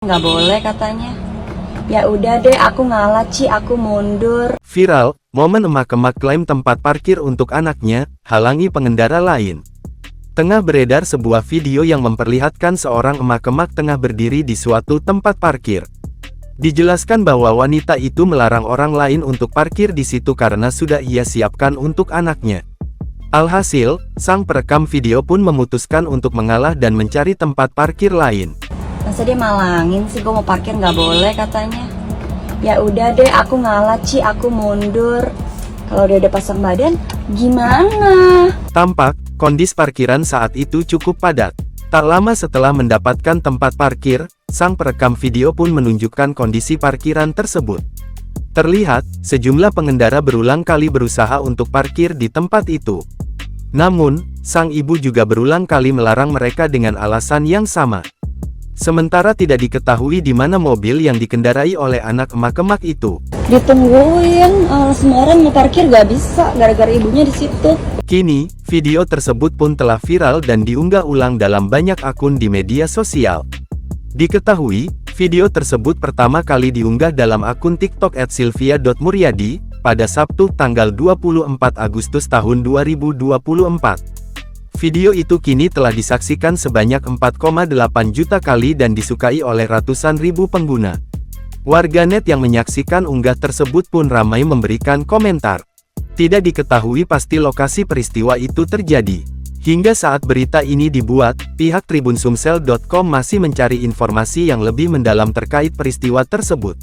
Nggak boleh katanya. Ya udah deh, aku ngalah Ci, aku mundur. Viral, momen emak-emak klaim tempat parkir untuk anaknya, halangi pengendara lain. Tengah beredar sebuah video yang memperlihatkan seorang emak-emak tengah berdiri di suatu tempat parkir. Dijelaskan bahwa wanita itu melarang orang lain untuk parkir di situ karena sudah ia siapkan untuk anaknya. Alhasil, sang perekam video pun memutuskan untuk mengalah dan mencari tempat parkir lain. Masa dia malangin sih, gue mau parkir nggak boleh katanya. Ya udah deh, aku ngalah Ci, aku mundur. Kalau dia udah pasang badan, gimana? Tampak, kondisi parkiran saat itu cukup padat. Tak lama setelah mendapatkan tempat parkir, sang perekam video pun menunjukkan kondisi parkiran tersebut. Terlihat, sejumlah pengendara berulang kali berusaha untuk parkir di tempat itu. Namun, sang ibu juga berulang kali melarang mereka dengan alasan yang sama. Sementara tidak diketahui di mana mobil yang dikendarai oleh anak emak-emak itu. Ditungguin, semua orang mau parkir gak bisa gara-gara ibunya di situ. Kini, video tersebut pun telah viral dan diunggah ulang dalam banyak akun di media sosial. Diketahui, video tersebut pertama kali diunggah dalam akun TikTok @sylvia.muryadi, pada Sabtu tanggal 24 Agustus tahun 2024. Video itu kini telah disaksikan sebanyak 4,8 juta kali dan disukai oleh ratusan ribu pengguna. Warganet yang menyaksikan unggah tersebut pun ramai memberikan komentar. Tidak diketahui pasti lokasi peristiwa itu terjadi. Hingga saat berita ini dibuat, pihak TribunSumsel.com masih mencari informasi yang lebih mendalam terkait peristiwa tersebut.